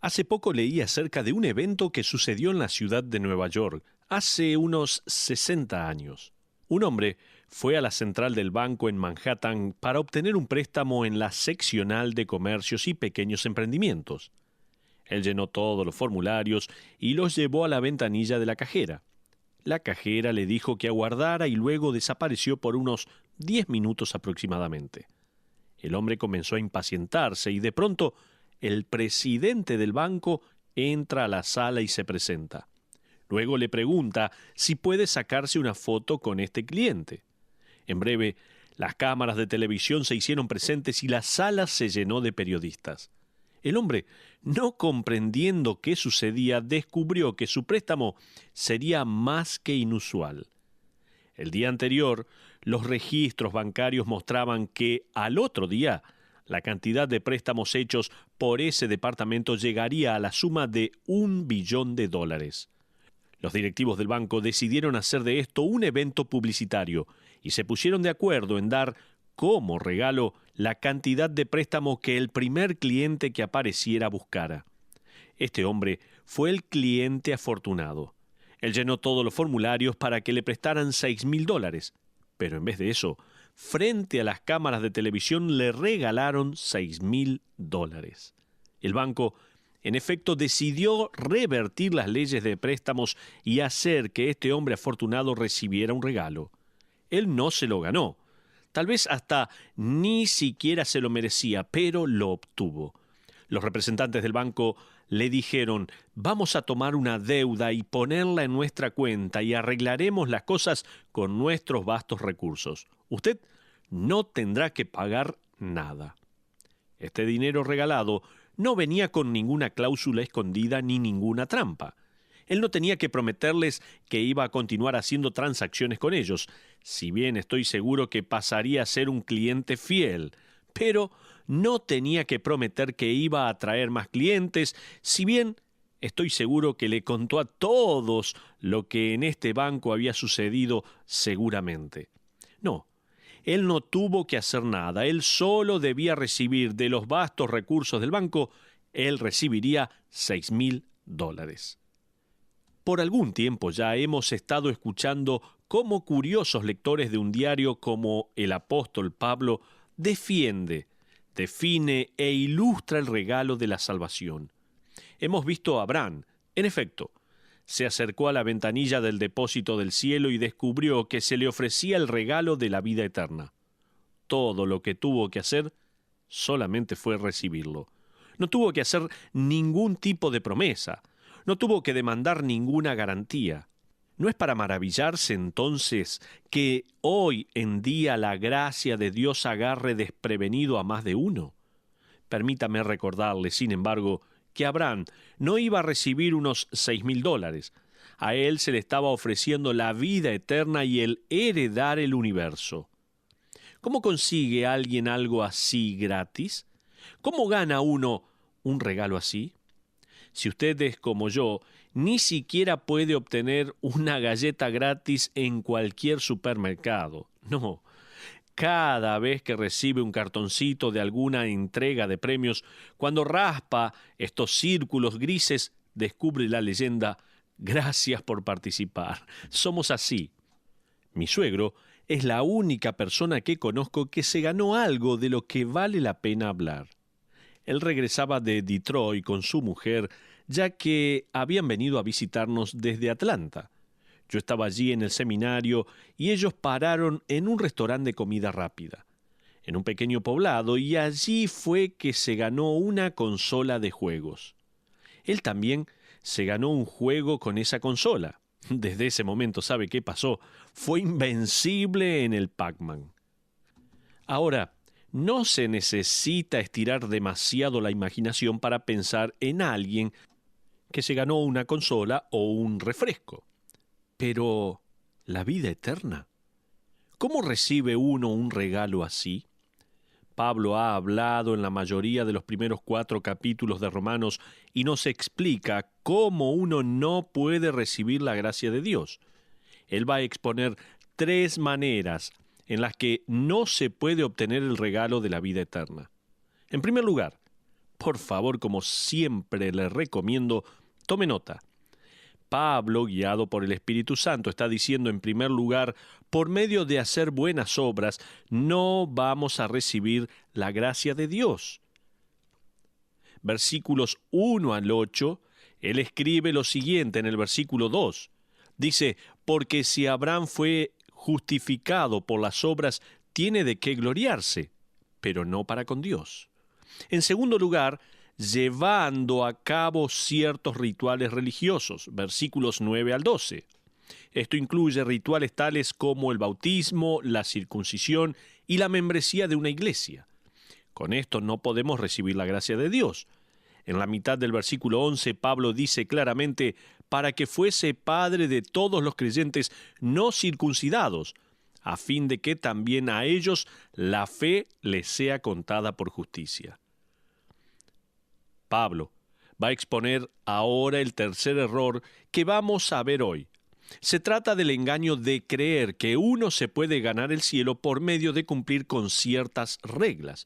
Hace poco leí acerca de un evento que sucedió en la ciudad de Nueva York, hace unos 60 años. Un hombre fue a la central del banco en Manhattan para obtener un préstamo en la seccional de comercios y pequeños emprendimientos. Él llenó todos los formularios y los llevó a la ventanilla de la cajera. La cajera le dijo que aguardara y luego desapareció por unos 10 minutos aproximadamente. El hombre comenzó a impacientarse y de pronto el presidente del banco entra a la sala y se presenta. Luego le pregunta si puede sacarse una foto con este cliente. En breve, las cámaras de televisión se hicieron presentes y la sala se llenó de periodistas. El hombre, no comprendiendo qué sucedía, descubrió que su préstamo sería más que inusual. El día anterior, los registros bancarios mostraban que al otro día, la cantidad de préstamos hechos por ese departamento llegaría a la suma de $1 billón. Los directivos del banco decidieron hacer de esto un evento publicitario y se pusieron de acuerdo en dar como regalo la cantidad de préstamo que el primer cliente que apareciera buscara. Este hombre fue el cliente afortunado. Él llenó todos los formularios para que le prestaran $6,000, pero en vez de eso, frente a las cámaras de televisión le regalaron $6,000. El banco, en efecto, decidió revertir las leyes de préstamos y hacer que este hombre afortunado recibiera un regalo. Él no se lo ganó. Tal vez hasta ni siquiera se lo merecía, pero lo obtuvo. Los representantes del banco le dijeron: vamos a tomar una deuda y ponerla en nuestra cuenta y arreglaremos las cosas con nuestros vastos recursos. Usted no tendrá que pagar nada. Este dinero regalado no venía con ninguna cláusula escondida ni ninguna trampa. Él no tenía que prometerles que iba a continuar haciendo transacciones con ellos, si bien estoy seguro que pasaría a ser un cliente fiel, pero no tenía que prometer que iba a traer más clientes, si bien estoy seguro que le contó a todos lo que en este banco había sucedido seguramente. No, él no tuvo que hacer nada, él solo debía recibir de los vastos recursos del banco, él recibiría $6,000. Por algún tiempo ya hemos estado escuchando cómo curiosos lectores de un diario como el apóstol Pablo define e ilustra el regalo de la salvación. Hemos visto a Abraham, en efecto, se acercó a la ventanilla del depósito del cielo y descubrió que se le ofrecía el regalo de la vida eterna. Todo lo que tuvo que hacer solamente fue recibirlo. No tuvo que hacer ningún tipo de promesa. No tuvo que demandar ninguna garantía. ¿No es para maravillarse entonces que hoy en día la gracia de Dios agarre desprevenido a más de uno? Permítame recordarle, sin embargo, que Abraham no iba a recibir unos $6,000. A él se le estaba ofreciendo la vida eterna y el heredar el universo. ¿Cómo consigue alguien algo así gratis? ¿Cómo gana uno un regalo así? Si usted es como yo, ni siquiera puede obtener una galleta gratis en cualquier supermercado. No. Cada vez que recibe un cartoncito de alguna entrega de premios, cuando raspa estos círculos grises, descubre la leyenda: gracias por participar. Somos así. Mi suegro es la única persona que conozco que se ganó algo de lo que vale la pena hablar. Él regresaba de Detroit con su mujer, ya que habían venido a visitarnos desde Atlanta. Yo estaba allí en el seminario y ellos pararon en un restaurante de comida rápida, en un pequeño poblado, y allí fue que se ganó una consola de juegos. Él también se ganó un juego con esa consola. Desde ese momento, ¿sabe qué pasó? Fue invencible en el Pac-Man. Ahora, no se necesita estirar demasiado la imaginación para pensar en alguien que se ganó una consola o un refresco. Pero, ¿la vida eterna? ¿Cómo recibe uno un regalo así? Pablo ha hablado en la mayoría de los primeros 4 capítulos de Romanos y nos explica cómo uno no puede recibir la gracia de Dios. Él va a exponer 3 maneras en las que no se puede obtener el regalo de la vida eterna. En primer lugar, Por favor, como siempre le recomiendo, tome nota. Pablo, guiado por el Espíritu Santo, está diciendo en primer lugar, por medio de hacer buenas obras, no vamos a recibir la gracia de Dios. Versículos 1 al 8, él escribe lo siguiente en el versículo 2. Dice, porque si Abraham fue justificado por las obras, tiene de qué gloriarse, pero no para con Dios. En segundo lugar, llevando a cabo ciertos rituales religiosos, versículos 9 al 12. Esto incluye rituales tales como el bautismo, la circuncisión y la membresía de una iglesia. Con esto no podemos recibir la gracia de Dios. En la mitad del versículo 11, Pablo dice claramente, para que fuese padre de todos los creyentes no circuncidados, a fin de que también a ellos la fe les sea contada por justicia. Pablo va a exponer ahora el tercer error que vamos a ver hoy. Se trata del engaño de creer que uno se puede ganar el cielo por medio de cumplir con ciertas reglas.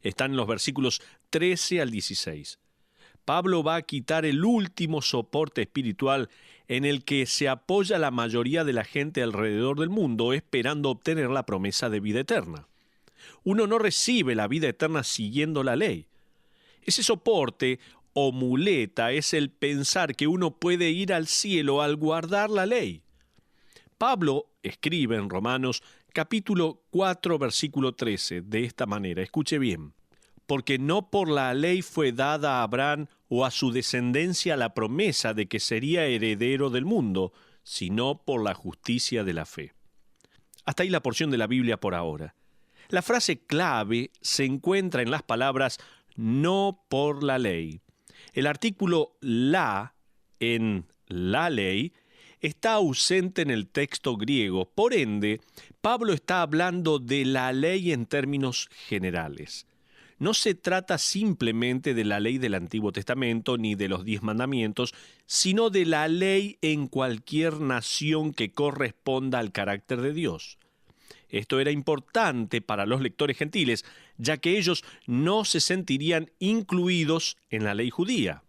Están en los versículos 13 al 16. Pablo va a quitar el último soporte espiritual en el que se apoya la mayoría de la gente alrededor del mundo esperando obtener la promesa de vida eterna. Uno no recibe la vida eterna siguiendo la ley. Ese soporte o muleta es el pensar que uno puede ir al cielo al guardar la ley. Pablo escribe en Romanos capítulo 4 versículo 13 de esta manera, escuche bien, porque no por la ley fue dada a Abraham o a su descendencia la promesa de que sería heredero del mundo, sino por la justicia de la fe. Hasta ahí la porción de la Biblia por ahora. La frase clave se encuentra en las palabras no por la ley. El artículo la en la ley está ausente en el texto griego. Por ende, Pablo está hablando de la ley en términos generales. No se trata simplemente de la ley del Antiguo Testamento ni de los 10 mandamientos, sino de la ley en cualquier nación que corresponda al carácter de Dios. Esto era importante para los lectores gentiles, ya que ellos no se sentirían incluidos en la ley judía.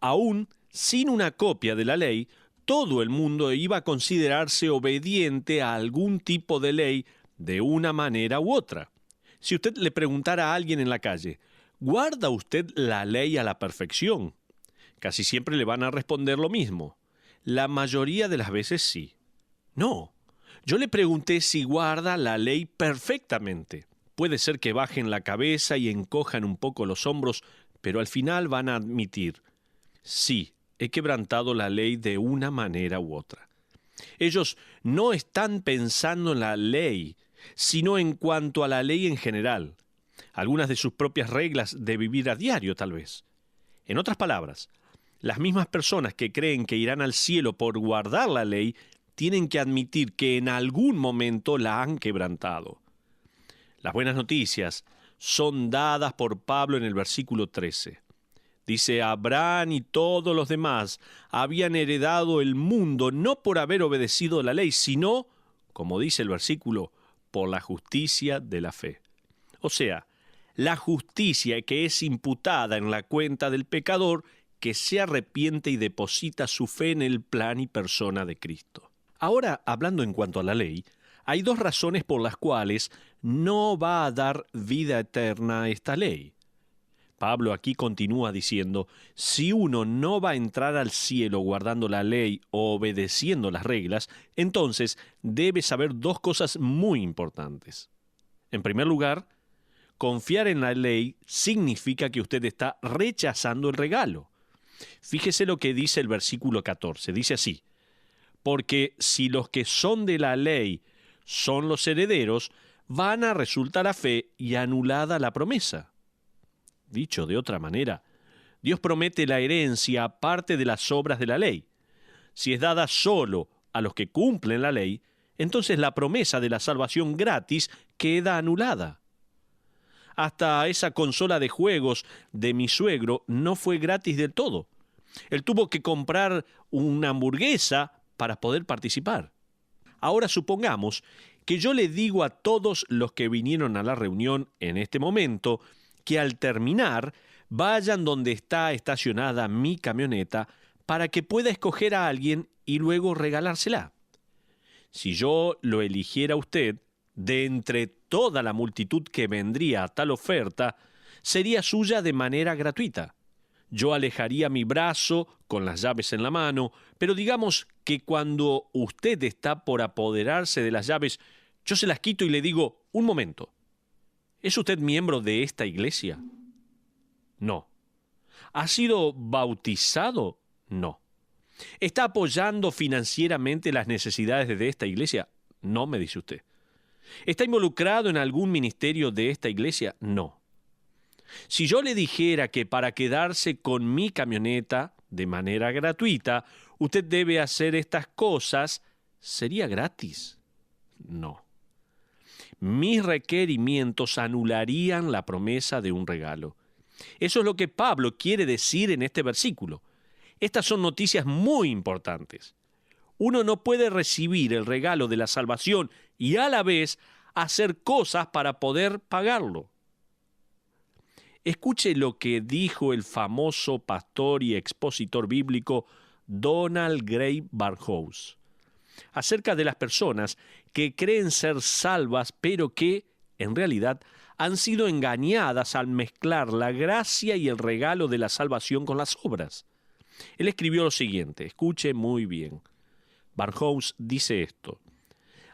Aún sin una copia de la ley, todo el mundo iba a considerarse obediente a algún tipo de ley de una manera u otra. Si usted le preguntara a alguien en la calle, ¿guarda usted la ley a la perfección? Casi siempre le van a responder lo mismo. La mayoría de las veces sí. No. Yo le pregunté si guarda la ley perfectamente. Puede ser que bajen la cabeza y encojan un poco los hombros, pero al final van a admitir, sí, he quebrantado la ley de una manera u otra. Ellos no están pensando en la ley, sino en cuanto a la ley en general, algunas de sus propias reglas de vivir a diario tal vez. En otras palabras, las mismas personas que creen que irán al cielo por guardar la ley, tienen que admitir que en algún momento la han quebrantado. Las buenas noticias son dadas por Pablo en el versículo 13. Dice, Abraham y todos los demás habían heredado el mundo no por haber obedecido la ley, sino, como dice el versículo, por la justicia de la fe. O sea, la justicia que es imputada en la cuenta del pecador que se arrepiente y deposita su fe en el plan y persona de Cristo. Ahora, hablando en cuanto a la ley, hay dos razones por las cuales no va a dar vida eterna a esta ley. Pablo aquí continúa diciendo, si uno no va a entrar al cielo guardando la ley o obedeciendo las reglas, entonces debe saber dos cosas muy importantes. En primer lugar, confiar en la ley significa que usted está rechazando el regalo. Fíjese lo que dice el versículo 14, dice así, porque si los que son de la ley son los herederos, van a resultar a fe y anulada la promesa. Dicho de otra manera, Dios promete la herencia aparte de las obras de la ley. Si es dada solo a los que cumplen la ley, entonces la promesa de la salvación gratis queda anulada. Hasta esa consola de juegos de mi suegro no fue gratis del todo. Él tuvo que comprar una hamburguesa para poder participar. Ahora supongamos que yo le digo a todos los que vinieron a la reunión en este momento que al terminar vayan donde está estacionada mi camioneta para que pueda escoger a alguien y luego regalársela. Si yo lo eligiera a usted, de entre toda la multitud que vendría a tal oferta, sería suya de manera gratuita. Yo alejaría mi brazo con las llaves en la mano, pero digamos que cuando usted está por apoderarse de las llaves, yo se las quito y le digo, un momento, ¿es usted miembro de esta iglesia? No. ¿Ha sido bautizado? No. ¿Está apoyando financieramente las necesidades de esta iglesia? No, me dice usted. ¿Está involucrado en algún ministerio de esta iglesia? No. Si yo le dijera que para quedarse con mi camioneta de manera gratuita, usted debe hacer estas cosas, ¿sería gratis? No. Mis requerimientos anularían la promesa de un regalo. Eso es lo que Pablo quiere decir en este versículo. Estas son noticias muy importantes. Uno no puede recibir el regalo de la salvación y a la vez hacer cosas para poder pagarlo. Escuche lo que dijo el famoso pastor y expositor bíblico Donald Grey Barnhouse acerca de las personas que creen ser salvas, pero que, en realidad, han sido engañadas al mezclar la gracia y el regalo de la salvación con las obras. Él escribió lo siguiente, escuche muy bien. Barnhouse dice esto: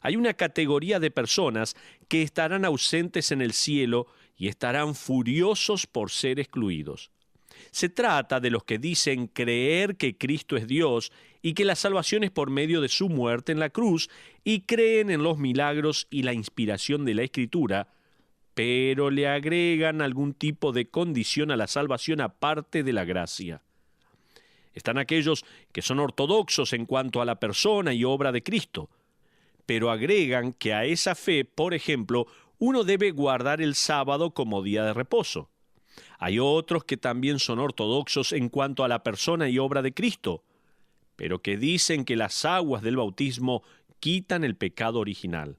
hay una categoría de personas que estarán ausentes en el cielo y estarán furiosos por ser excluidos. Se trata de los que dicen creer que Cristo es Dios y que la salvación es por medio de su muerte en la cruz y creen en los milagros y la inspiración de la Escritura, pero le agregan algún tipo de condición a la salvación aparte de la gracia. Están aquellos que son ortodoxos en cuanto a la persona y obra de Cristo, pero agregan que a esa fe, por ejemplo, uno debe guardar el sábado como día de reposo. Hay otros que también son ortodoxos en cuanto a la persona y obra de Cristo, pero que dicen que las aguas del bautismo quitan el pecado original.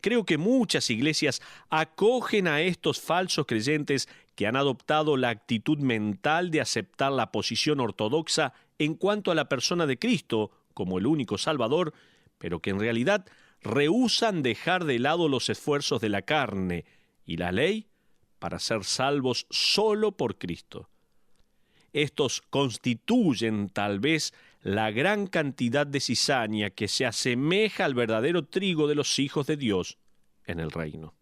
Creo que muchas iglesias acogen a estos falsos creyentes que han adoptado la actitud mental de aceptar la posición ortodoxa en cuanto a la persona de Cristo como el único Salvador, pero que en realidad rehúsan dejar de lado los esfuerzos de la carne y la ley para ser salvos solo por Cristo. Estos constituyen tal vez la gran cantidad de cizaña que se asemeja al verdadero trigo de los hijos de Dios en el reino.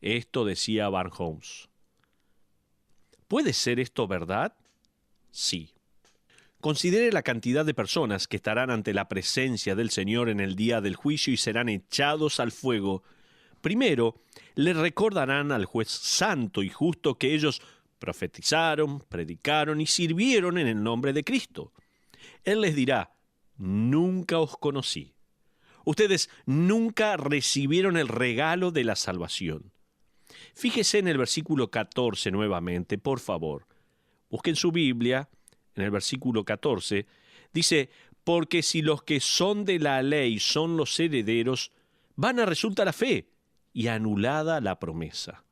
Esto decía Barnhouse. ¿Puede ser esto verdad? Sí. Considere la cantidad de personas que estarán ante la presencia del Señor en el día del juicio y serán echados al fuego. Primero, le recordarán al juez santo y justo que ellos profetizaron, predicaron y sirvieron en el nombre de Cristo. Él les dirá, nunca os conocí. Ustedes nunca recibieron el regalo de la salvación. Fíjese en el versículo 14 nuevamente, por favor. Busquen su Biblia. En el versículo 14, dice, porque si los que son de la ley son los herederos, vana resulta la fe y anulada la promesa.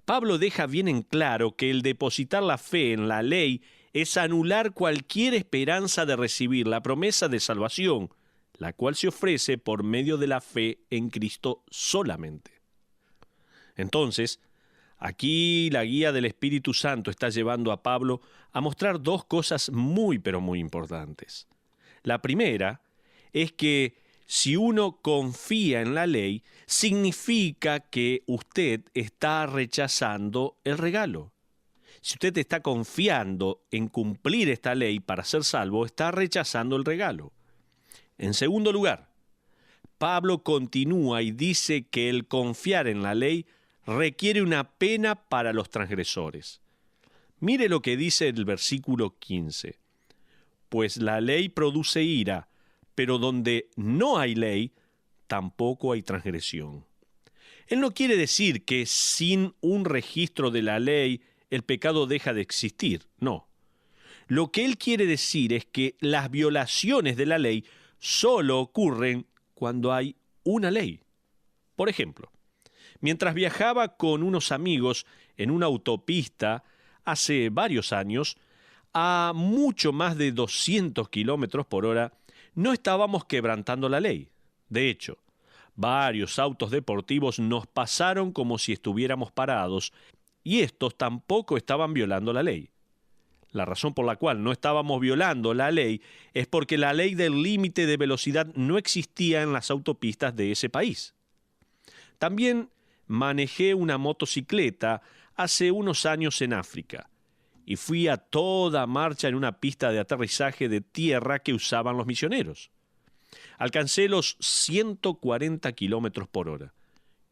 Pablo deja bien en claro que el depositar la fe en la ley es anular cualquier esperanza de recibir la promesa de salvación, la cual se ofrece por medio de la fe en Cristo solamente. Entonces, aquí la guía del Espíritu Santo está llevando a Pablo a mostrar dos cosas muy pero muy importantes. La primera es que si uno confía en la ley, significa que usted está rechazando el regalo. Si usted está confiando en cumplir esta ley para ser salvo, está rechazando el regalo. En segundo lugar, Pablo continúa y dice que el confiar en la ley requiere una pena para los transgresores. Mire lo que dice el versículo 15. Pues la ley produce ira, pero donde no hay ley, tampoco hay transgresión. Él no quiere decir que sin un registro de la ley el pecado deja de existir, no. Lo que él quiere decir es que las violaciones de la ley solo ocurren cuando hay una ley. Por ejemplo, mientras viajaba con unos amigos en una autopista, hace varios años, a mucho más de 200 kilómetros por hora, no estábamos quebrantando la ley. De hecho, varios autos deportivos nos pasaron como si estuviéramos parados, y estos tampoco estaban violando la ley. La razón por la cual no estábamos violando la ley es porque la ley del límite de velocidad no existía en las autopistas de ese país. También manejé una motocicleta hace unos años en África y fui a toda marcha en una pista de aterrizaje de tierra que usaban los misioneros. Alcancé los 140 kilómetros por hora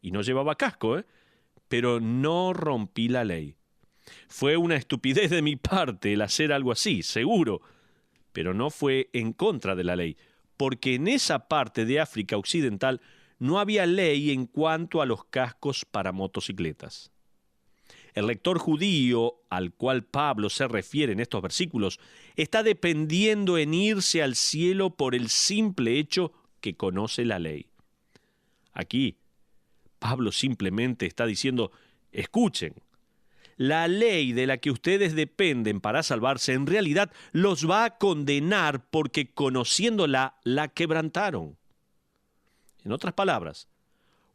y no llevaba casco, pero no rompí la ley. Fue una estupidez de mi parte el hacer algo así, seguro, pero no fue en contra de la ley, porque en esa parte de África Occidental no había ley en cuanto a los cascos para motocicletas. El lector judío al cual Pablo se refiere en estos versículos está dependiendo en irse al cielo por el simple hecho que conoce la ley. Aquí, Pablo simplemente está diciendo, escuchen, la ley de la que ustedes dependen para salvarse en realidad los va a condenar porque conociéndola la quebrantaron. En otras palabras,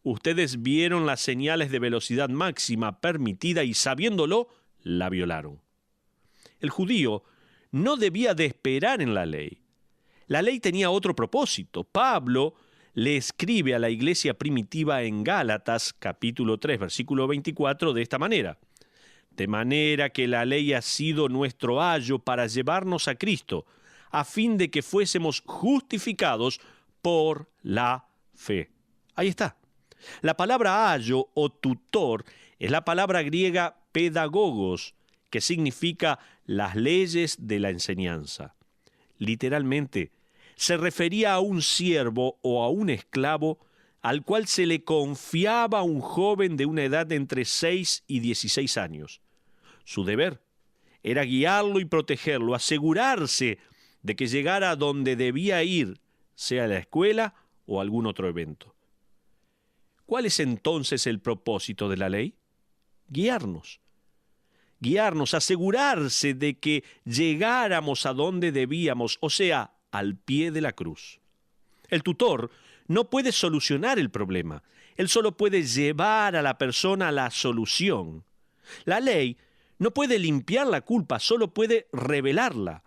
ustedes vieron las señales de velocidad máxima permitida y sabiéndolo, la violaron. El judío no debía de esperar en la ley. La ley tenía otro propósito. Pablo le escribe a la iglesia primitiva en Gálatas, capítulo 3, versículo 24, de esta manera. De manera que la ley ha sido nuestro ayo para llevarnos a Cristo, a fin de que fuésemos justificados por la fe. Ahí está. La palabra ayo o tutor es la palabra griega pedagogos, que significa las leyes de la enseñanza. Literalmente, se refería a un siervo o a un esclavo al cual se le confiaba a un joven de una edad de entre 6 y 16 años. Su deber era guiarlo y protegerlo, asegurarse de que llegara a donde debía ir, sea a la escuela o algún otro evento. ¿Cuál es entonces el propósito de la ley? Guiarnos. Guiarnos, asegurarse de que llegáramos a donde debíamos, o sea, al pie de la cruz. El tutor no puede solucionar el problema, él solo puede llevar a la persona a la solución. La ley no puede limpiar la culpa, solo puede revelarla.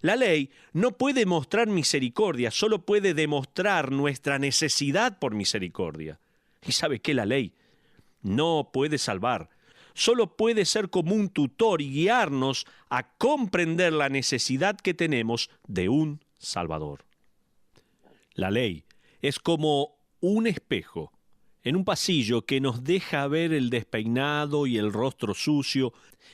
La ley no puede mostrar misericordia, solo puede demostrar nuestra necesidad por misericordia. ¿Y sabe qué? La ley no puede salvar, solo puede ser como un tutor y guiarnos a comprender la necesidad que tenemos de un Salvador. La ley es como un espejo en un pasillo que nos deja ver el despeinado y el rostro sucio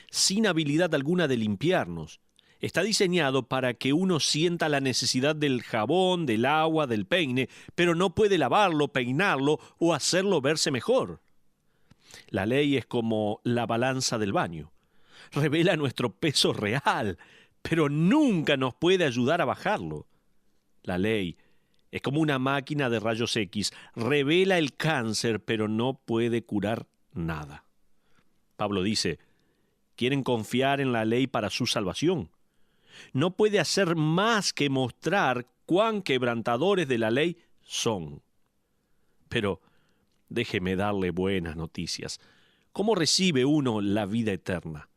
sin habilidad alguna de limpiarnos. Está diseñado para que uno sienta la necesidad del jabón, del agua, del peine, pero no puede lavarlo, peinarlo o hacerlo verse mejor. La ley es como la balanza del baño. Revela nuestro peso real, pero nunca nos puede ayudar a bajarlo. La ley es como una máquina de rayos X. Revela el cáncer, pero no puede curar nada. Pablo dice, ¿quieren confiar en la ley para su salvación? No puede hacer más que mostrar cuán quebrantadores de la ley son. Pero déjeme darle buenas noticias. ¿Cómo recibe uno la vida eterna?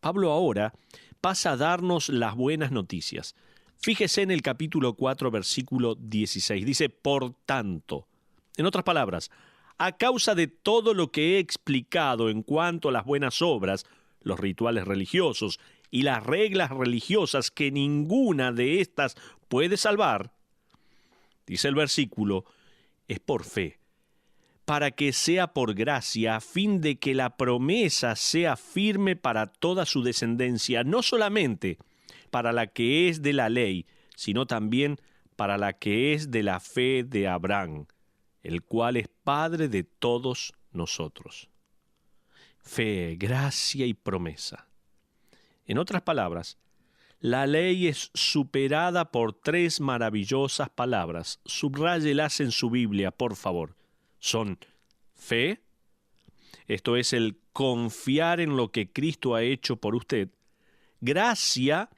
Pablo ahora pasa a darnos las buenas noticias. Fíjese en el capítulo 4, versículo 16. Dice, por tanto, en otras palabras, a causa de todo lo que he explicado en cuanto a las buenas obras, los rituales religiosos y las reglas religiosas que ninguna de estas puede salvar, dice el versículo, es por fe, para que sea por gracia, a fin de que la promesa sea firme para toda su descendencia, no solamente para la que es de la ley, sino también para la que es de la fe de Abraham, el cual es Padre de todos nosotros. Fe, gracia y promesa. En otras palabras, la ley es superada por 3 maravillosas palabras. Subráyelas en su Biblia, por favor. Son fe, esto es el confiar en lo que Cristo ha hecho por usted. Gracia,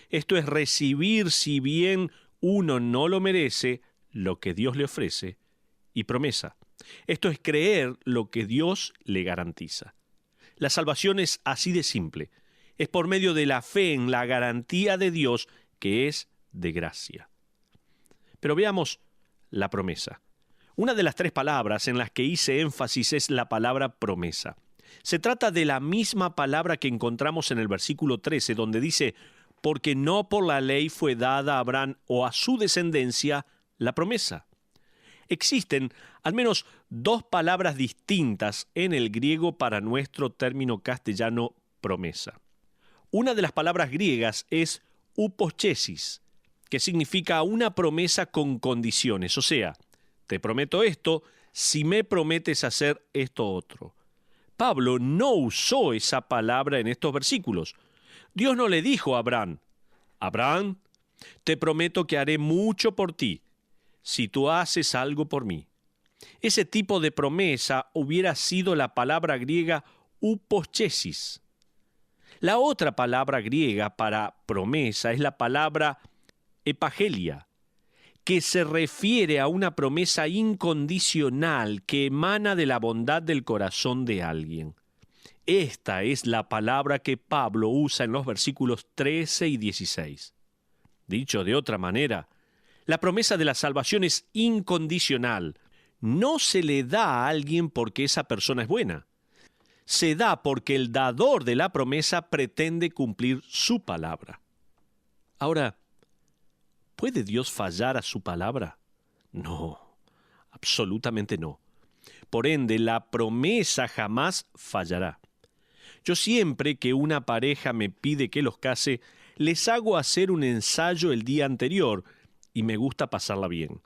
esto es recibir, si bien uno no lo merece, lo que Dios le ofrece. Y promesa, esto es creer lo que Dios le garantiza. La salvación es así de simple. Es por medio de la fe en la garantía de Dios, que es de gracia. Pero veamos la promesa. Una de las tres palabras en las que hice énfasis es la palabra promesa. Se trata de la misma palabra que encontramos en el versículo 13, donde dice, porque no por la ley fue dada a Abraham o a su descendencia la promesa. Existen al menos dos palabras distintas en el griego para nuestro término castellano promesa. Una de las palabras griegas es upochesis, que significa una promesa con condiciones, o sea, te prometo esto si me prometes hacer esto otro. Pablo no usó esa palabra en estos versículos. Dios no le dijo a Abraham, Abraham, te prometo que haré mucho por ti, si tú haces algo por mí. Ese tipo de promesa hubiera sido la palabra griega upochesis. La otra palabra griega para promesa es la palabra epagelia, que se refiere a una promesa incondicional que emana de la bondad del corazón de alguien. Esta es la palabra que Pablo usa en los versículos 13 y 16. Dicho de otra manera, la promesa de la salvación es incondicional. No se le da a alguien porque esa persona es buena. Se da porque el dador de la promesa pretende cumplir su palabra. Ahora, ¿puede Dios fallar a su palabra? No, absolutamente no. Por ende, la promesa jamás fallará. Yo siempre que una pareja me pide que los case, les hago hacer un ensayo el día anterior y me gusta pasarla bien.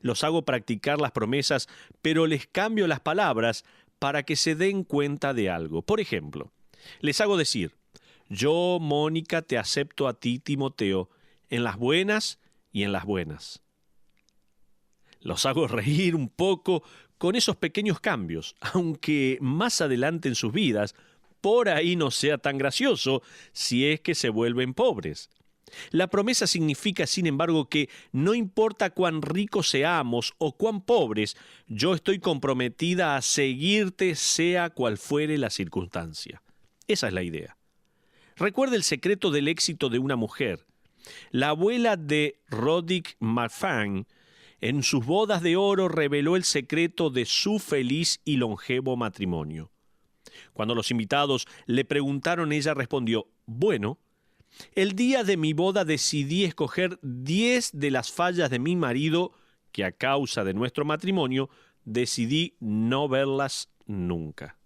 Los hago practicar las promesas, pero les cambio las palabras para que se den cuenta de algo. Por ejemplo, les hago decir, yo, Mónica, te acepto a ti, Timoteo, en las buenas y en las buenas. Los hago reír un poco con esos pequeños cambios, aunque más adelante en sus vidas, por ahí no sea tan gracioso si es que se vuelven pobres. La promesa significa, sin embargo, que no importa cuán ricos seamos o cuán pobres, yo estoy comprometida a seguirte sea cual fuere la circunstancia. Esa es la idea. Recuerda el secreto del éxito de una mujer. La abuela de Roderick Marfan, en sus bodas de oro, reveló el secreto de su feliz y longevo matrimonio. Cuando los invitados le preguntaron, ella respondió, bueno, el día de mi boda decidí escoger 10 de las fallas de mi marido que a causa de nuestro matrimonio decidí no verlas nunca.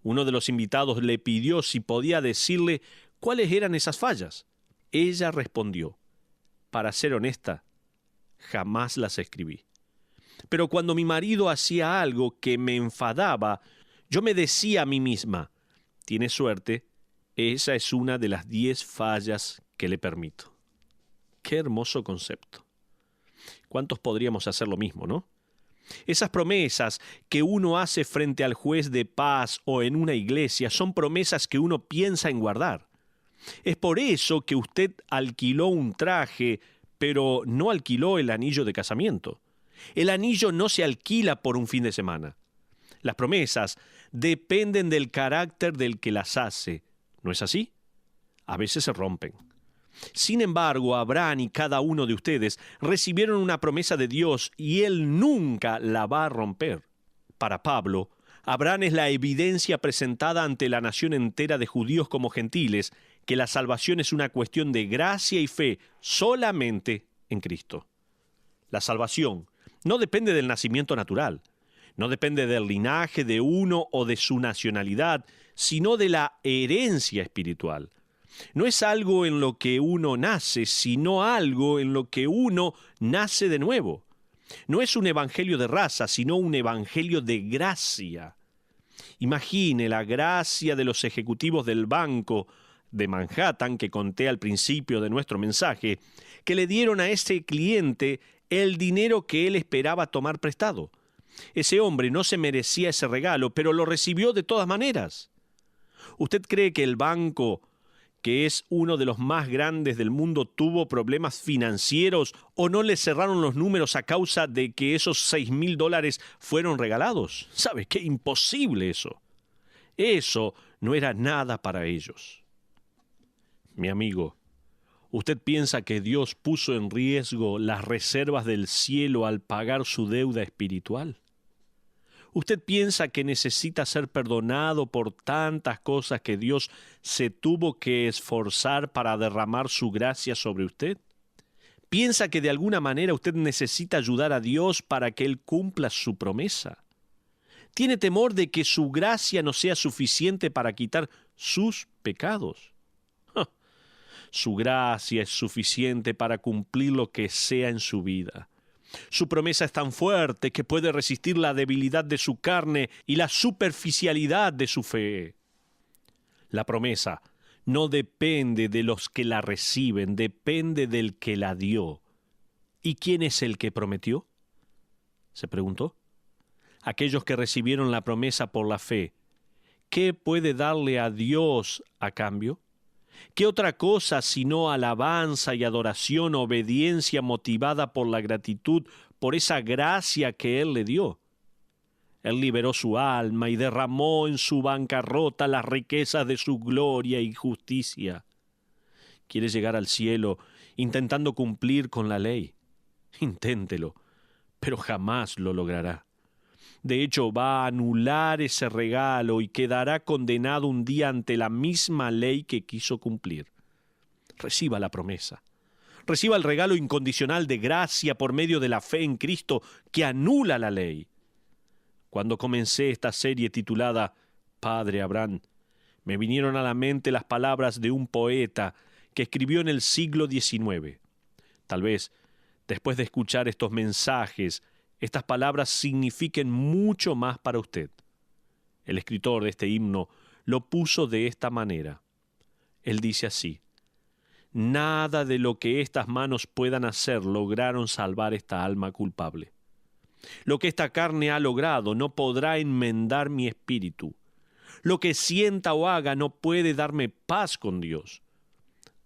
Uno de los invitados le pidió si podía decirle cuáles eran esas fallas. Ella respondió, para ser honesta, jamás las escribí. Pero cuando mi marido hacía algo que me enfadaba, yo me decía a mí misma, tienes suerte, esa es una de las 10 fallas que le permito. Qué hermoso concepto. ¿Cuántos podríamos hacer lo mismo, no? Esas promesas que uno hace frente al juez de paz o en una iglesia son promesas que uno piensa en guardar. Es por eso que usted alquiló un traje, pero no alquiló el anillo de casamiento. El anillo no se alquila por un fin de semana. Las promesas dependen del carácter del que las hace. ¿No es así? A veces se rompen. Sin embargo, Abraham y cada uno de ustedes recibieron una promesa de Dios y Él nunca la va a romper. Para Pablo, Abraham es la evidencia presentada ante la nación entera de judíos como gentiles que la salvación es una cuestión de gracia y fe solamente en Cristo. La salvación no depende del nacimiento natural, no depende del linaje de uno o de su nacionalidad, sino de la herencia espiritual. No es algo en lo que uno nace, sino algo en lo que uno nace de nuevo. No es un evangelio de raza, sino un evangelio de gracia. Imagine la gracia de los ejecutivos del banco de Manhattan que conté al principio de nuestro mensaje, que le dieron a ese cliente el dinero que él esperaba tomar prestado. Ese hombre no se merecía ese regalo, pero lo recibió de todas maneras. ¿Usted cree que el banco, que es uno de los más grandes del mundo, tuvo problemas financieros o no le cerraron los números a causa de que esos $6,000 fueron regalados? ¿Sabe qué? Imposible eso. Eso no era nada para ellos. Mi amigo, ¿usted piensa que Dios puso en riesgo las reservas del cielo al pagar su deuda espiritual? ¿Usted piensa que necesita ser perdonado por tantas cosas que Dios se tuvo que esforzar para derramar su gracia sobre usted? ¿Piensa que de alguna manera usted necesita ayudar a Dios para que Él cumpla su promesa? ¿Tiene temor de que su gracia no sea suficiente para quitar sus pecados? Su gracia es suficiente para cumplir lo que sea en su vida. Su promesa es tan fuerte que puede resistir la debilidad de su carne y la superficialidad de su fe. La promesa no depende de los que la reciben, depende del que la dio. ¿Y quién es el que prometió?, se preguntó. Aquellos que recibieron la promesa por la fe. ¿Qué puede darle a Dios a cambio? ¿Qué otra cosa sino alabanza y adoración, obediencia motivada por la gratitud por esa gracia que Él le dio? Él liberó su alma y derramó en su bancarrota las riquezas de su gloria y justicia. ¿Quiere llegar al cielo intentando cumplir con la ley? Inténtelo, pero jamás lo logrará. De hecho, va a anular ese regalo y quedará condenado un día ante la misma ley que quiso cumplir. Reciba la promesa. Reciba el regalo incondicional de gracia por medio de la fe en Cristo que anula la ley. Cuando comencé esta serie titulada Padre Abraham, me vinieron a la mente las palabras de un poeta que escribió en el siglo XIX. Tal vez, después de escuchar estos mensajes, estas palabras signifiquen mucho más para usted. El escritor de este himno lo puso de esta manera. Él dice así: nada de lo que estas manos puedan hacer lograron salvar esta alma culpable. Lo que esta carne ha logrado no podrá enmendar mi espíritu. Lo que sienta o haga no puede darme paz con Dios.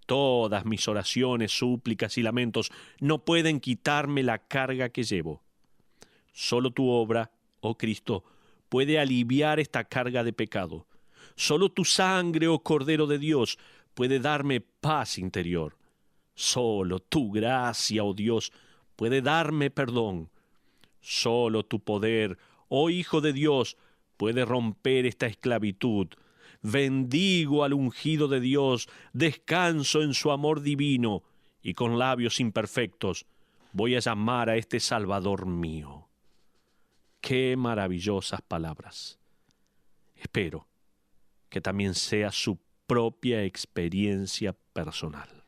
Todas mis oraciones, súplicas y lamentos no pueden quitarme la carga que llevo. Solo tu obra, oh Cristo, puede aliviar esta carga de pecado. Solo tu sangre, oh Cordero de Dios, puede darme paz interior. Solo tu gracia, oh Dios, puede darme perdón. Solo tu poder, oh Hijo de Dios, puede romper esta esclavitud. Bendigo al ungido de Dios, descanso en su amor divino, y con labios imperfectos voy a llamar a este Salvador mío. ¡Qué maravillosas palabras! Espero que también sea su propia experiencia personal.